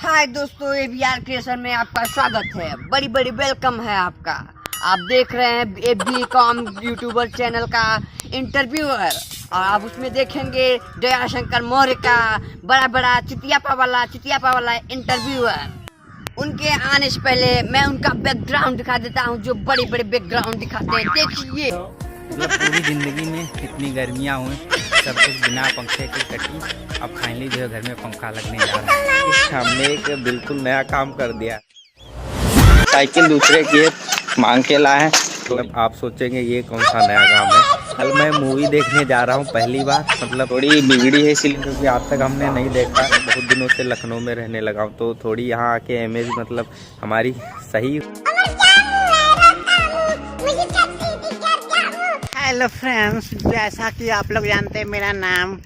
हाय दोस्तों, ABR creation में आपका स्वागत है। बड़ी बड़ी वेलकम है आपका। आप देख रहे हैं बीकॉम यूट्यूबर चैनल का इंटरव्यूअर, और आप उसमें देखेंगे दयाशंकर मौर्य का बड़ा चितियापा वाला इंटरव्यूअर। उनके आने से पहले मैं उनका बैकग्राउंड दिखा देता हूँ, जो बड़े बड़े बैकग्राउंड दिखाते हैं। देखिए, पूरी जिंदगी में इतनी गर्मियाँ हुई, सब कुछ बिना पंखे के कटी। अब फाइनली जो है घर में पंखा लगने जा रहा है। हमने एक बिल्कुल नया काम कर दिया, साइकिल दूसरे की मांग के लाए हैं। तो आप सोचेंगे ये कौन सा नया काम है। कल मैं मूवी देखने जा रहा हूँ पहली बार, मतलब थोड़ी बिगड़ी है इसलिए, क्योंकि आज तक हमने नहीं देखा। बहुत दिनों से लखनऊ में रहने लगा हूँ, तो थोड़ी यहाँ आके इमेज मतलब हमारी सही। हेलो फ्रेंड्स, जैसा कि आप लोग जानते हैं मेरा नाम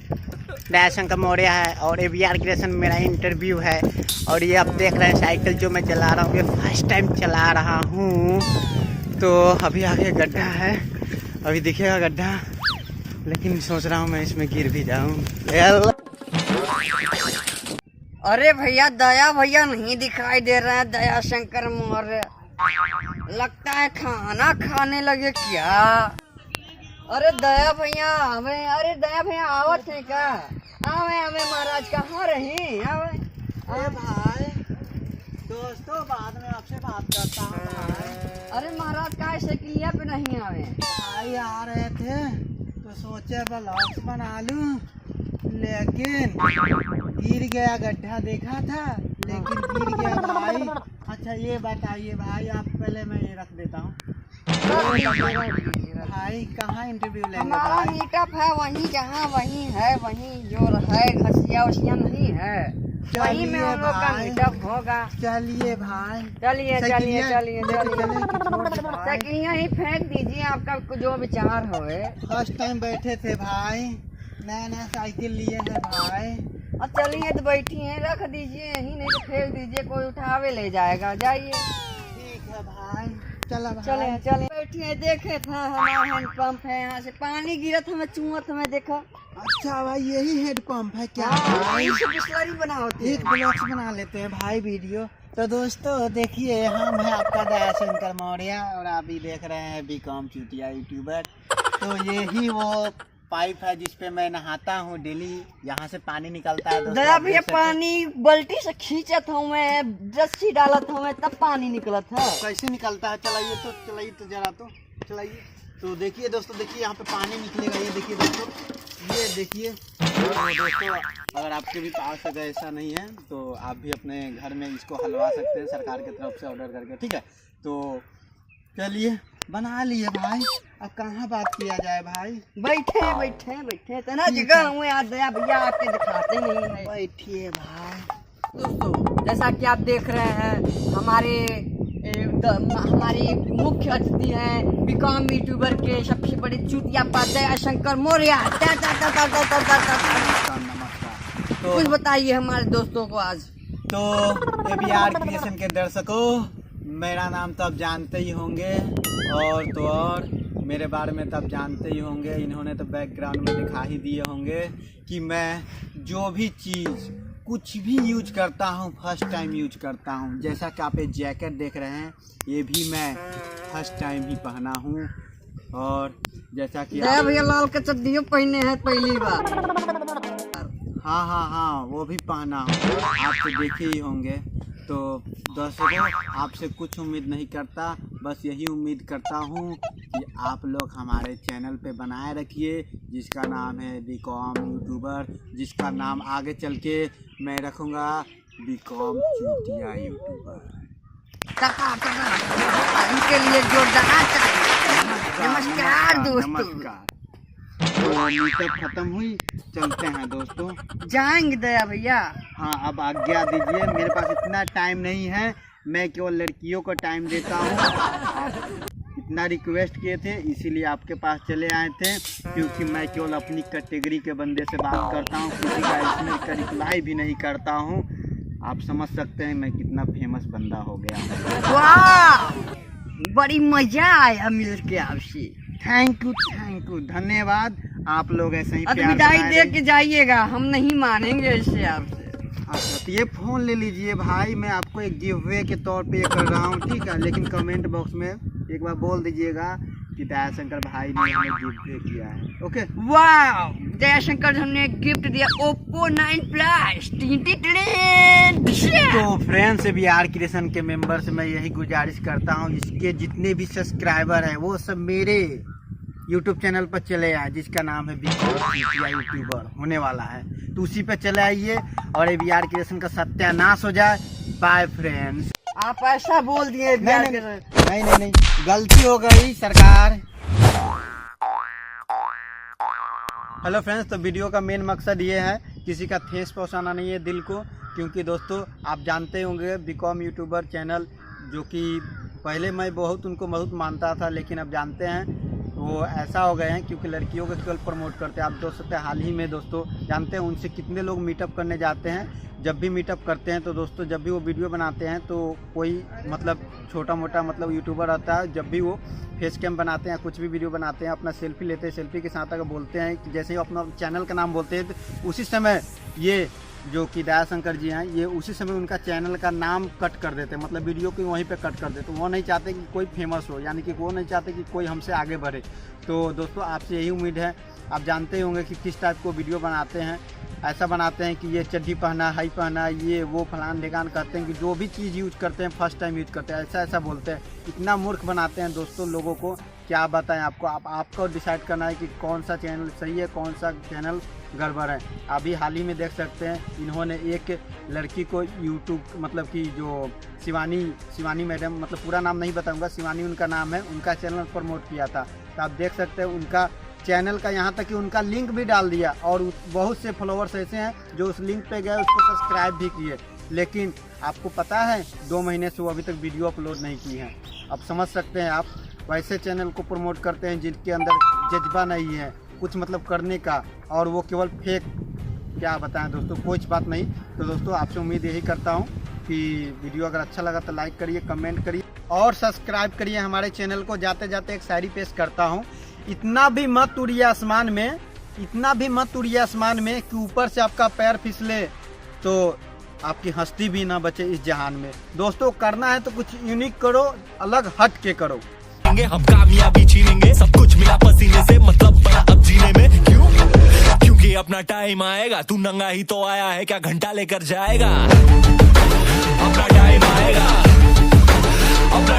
दयाशंकर मौर्य है और ABR क्रिएशन मेरा इंटरव्यू है। और ये आप देख रहे हैं साइकिल जो मैं चला रहा हूँ, ये फर्स्ट टाइम चला रहा हूँ। तो अभी आगे गड्ढा है, अभी दिखेगा गड्ढा, लेकिन सोच रहा हूँ मैं इसमें गिर भी जाऊँ। अरे भैया, दया भैया नहीं दिखाई दे रहा है। दयाशंकर मौर्य लगता है खाना खाने लगे क्या। अरे दया भैया आवत है क्या? आवे महाराज, कहाँ रही? आवे भाई दोस्तों, बाद में आपसे बात करता हूँ भाई। अरे महाराज, का साइकिलिया पे नहीं आवे? भाई आ रहे थे तो सोचे ब्लॉग्स बना लूं, लेकिन गिर गया। गड्ढा देखा था लेकिन गिर गया भाई। अच्छा ये बताइए भाई, आप पहले मैं ये रख देता हूँ भाई, कहाँ इंटरव्यू लेंगे? हमारा मीटअप है वहीं, जहाँ वहीं है, वहीं जो है घसिया उसिया नहीं है, वहीं में हम लोग का मीटअप होगा। चलिए भाई, चलिए भाई। साइकिलियाँ ही फेंक दीजिए, आपका जो विचार होए। फर्स्ट टाइम बैठे थे भाई, नया साइकिल लिए हैं भाई। अब चलिए तो बैठिए, रख दीजिए यहीं, नहीं तो फेंक दीजिए, कोई उठावे ले जाएगा। जाइए। ठीक है भाई, चलो चले बैठिए। देखे था हमारा हैंड पंप है, यहाँ से पानी गिरत हमें चुअत हमें देखा। अच्छा भाई, यही हेड पंप है क्या? बिस्लरी बना होती है। एक ब्लॉग्स बना लेते हैं भाई वीडियो। तो दोस्तों देखिए, हम है आपका दयाशंकर मौर्य और आप भी देख रहे हैं बीकॉम चूतिया यूट्यूबर। तो यही वो पाइप है जिसपे मैं नहाता हूँ डेली, यहाँ से पानी निकलता है। दया भैया, पानी बाल्टी से खींचत हूँ मैं, रस्सी डालत हूँ मैं, तब पानी निकलत है। कैसे निकलता है? चलाइए तो जरा तो चलाइए। तो देखिए दोस्तों, देखिए यहाँ पे पानी निकलेगा। ये देखिए दोस्तों, ये देखिए। तो दोस्तों, अगर आपके भी पास अगर ऐसा नहीं है तो आप भी अपने घर में इसको हलवा सकते हैं, सरकार की तरफ से ऑर्डर करके। ठीक है, तो चलिए बना लिए भाई। अब कहाँ बात किया जाए भाई? बैठे तना जगह हूँ यार। दया भैया आपके दिखाते नहीं है। बैठिए भाई। दोस्तों, जैसा कि आप देख रहे हैं, हमारी मुख्य अतिथि हैं बीकॉम यूट्यूबर के सबसे बड़े चूतिया दयाशंकर मौर्य। तो कुछ बताइए हमारे दोस्तों को आज। तो ABR क्रिएशन के दर्शकों, मेरा नाम तो आप जानते ही होंगे, और मेरे बारे में तो आप जानते ही होंगे। इन्होंने तो बैकग्राउंड में दिखा ही दिए होंगे कि मैं जो भी चीज़ कुछ भी यूज करता हूँ फर्स्ट टाइम यूज करता हूँ। जैसा कि आप ये जैकेट देख रहे हैं, ये भी मैं फर्स्ट टाइम ही पहना हूँ। और जैसा कि भैया लाल का चड्डियों पहने हैं पहली बार। हाँ, वो भी पहना हूँ, आप तो देखे ही होंगे। तो दर्शकों, आपसे कुछ उम्मीद नहीं करता, बस यही उम्मीद करता हूँ कि आप लोग हमारे चैनल पे बनाए रखिए, जिसका नाम है बीकॉम यूट्यूबर, जिसका नाम आगे चल के मैं रखूँगा बीकॉम चूतिया यूट्यूबर। इनके लिए जोरदार नमस्कार दोस्तों। नमस्कार। तो मीटअप खत्म हुई, चलते हैं दोस्तों। जाएंगे दया भैया। हाँ, अब आज्ञा दीजिए, मेरे पास इतना टाइम नहीं है, मैं केवल लड़कियों को टाइम देता हूँ। आप इतना रिक्वेस्ट किए थे, इसीलिए आपके पास चले आए थे, क्योंकि मैं केवल अपनी कैटेगरी के बंदे से बात करता हूँ, किसी का इसमें का रिप्लाई भी नहीं करता हूँ। आप समझ सकते हैं मैं कितना फेमस बंदा हो गया हूँ। वाह, बड़ी मजा आया मिल के आपसे। थैंक यू, धन्यवाद। आप लोग ऐसे ही विदाई दे के जाइएगा, हम नहीं मानेंगे इससे आपसे। अच्छा तो ये फ़ोन ले लीजिए भाई, मैं आपको एक गिव वे के तौर पे कर रहा हूँ, ठीक है। लेकिन कमेंट बॉक्स में एक बार बोल दीजिएगा कि दयाशंकर भाई ने हमें गिफ्ट वे किया है। ओके वाह, दयाशंकर हमने गिफ्ट दिया Oppo 9 Plus। तो फ्रेंड्स बिहार क्रिएशन के मेंबर से मैं यही गुजारिश करता हूँ, इसके जितने भी सब्सक्राइबर हैं वो सब मेरे यूट्यूब चैनल पर चले आए, जिसका नाम है यूट्यूबर होने वाला है, तो उसी पे चले आइए और बिहार क्रिएशन का सत्यानाश हो जाए। Bye friends. आप ऐसा बोल दिए नहीं, गलती हो गई सरकार। हेलो फ्रेंड्स, तो वीडियो का मेन मकसद ये है, किसी का ठेस पहुंचाना नहीं है दिल को, क्योंकि दोस्तों आप जानते होंगे बीकॉम यूट्यूबर चैनल, जो कि पहले मैं उनको बहुत मानता था, लेकिन अब जानते हैं वो ऐसा हो गए हैं क्योंकि लड़कियों को केवल प्रमोट करते हैं। आप देख सकते हैं हाल ही में दोस्तों जानते हैं उनसे कितने लोग मीटअप करने जाते हैं। जब भी मीटअप करते हैं तो दोस्तों जब भी वो वीडियो बनाते हैं तो कोई मतलब छोटा मोटा मतलब यूट्यूबर आता है, जब भी वो फेस कैम बनाते हैं, कुछ भी वीडियो बनाते हैं, अपना सेल्फी लेते हैं, सेल्फी के साथ अगर बोलते हैं कि जैसे ही अपना चैनल का नाम बोलते हैं तो उसी समय ये जो कि दयाशंकर जी हैं, ये उसी समय उनका चैनल का नाम कट कर देते हैं, मतलब वीडियो को वहीं पे कट कर देते हैं। वो नहीं चाहते कि कोई फेमस हो, यानी कि वो नहीं चाहते कि कोई हमसे आगे बढ़े। तो दोस्तों आपसे यही उम्मीद है, आप जानते ही होंगे कि किस टाइप को वीडियो बनाते हैं। ऐसा बनाते हैं कि ये चड्डी पहना, हाई पहना, ये वो फलान ढिकान करते हैं कि जो भी चीज़ यूज करते हैं फर्स्ट टाइम यूज करते हैं, ऐसा बोलते हैं। इतना मूर्ख बनाते हैं दोस्तों लोगों को, क्या बताएं आपको। आपको डिसाइड करना है कि कौन सा चैनल सही है, कौन सा चैनल गड़बड़ है। अभी हाल ही में देख सकते हैं इन्होंने एक लड़की को यूट्यूब मतलब कि जो शिवानी मैडम, मतलब पूरा नाम नहीं बताऊंगा, शिवानी उनका नाम है, उनका चैनल प्रमोट किया था। तो आप देख सकते हैं उनका चैनल का यहाँ तक कि उनका लिंक भी डाल दिया, और बहुत से फॉलोअर्स ऐसे हैं जो उस लिंक पे गए, उसको सब्सक्राइब भी किए। लेकिन आपको पता है 2 महीने से वो अभी तक वीडियो अपलोड नहीं की है। अब समझ सकते हैं आप, वैसे चैनल को प्रमोट करते हैं जिनके अंदर जज्बा नहीं है कुछ मतलब करने का, और वो केवल फेक, क्या बताएं दोस्तों, कुछ बात नहीं। तो दोस्तों आपसे उम्मीद यही करता हूँ कि वीडियो अगर अच्छा लगा तो लाइक करिए, कमेंट करिए और सब्सक्राइब करिए हमारे चैनल को। जाते जाते एक शायरी पेश करता हूँ, इतना भी मत उड़िए आसमान में, इतना भी मत उड़िए आसमान में कि ऊपर से आपका पैर फिसले तो आपकी हस्ती भी ना बचे इस जहान में। दोस्तों करना है तो कुछ यूनिक करो, अलग हट के करो। हम कामयाबी छीनेंगे, सब कुछ मिला पसीने से, मतलब बड़ा अब जीने में क्यों, क्योंकि अपना टाइम आएगा। तू नंगा ही तो आया है, क्या घंटा लेकर जाएगा। अपना टाइम आएगा, अपना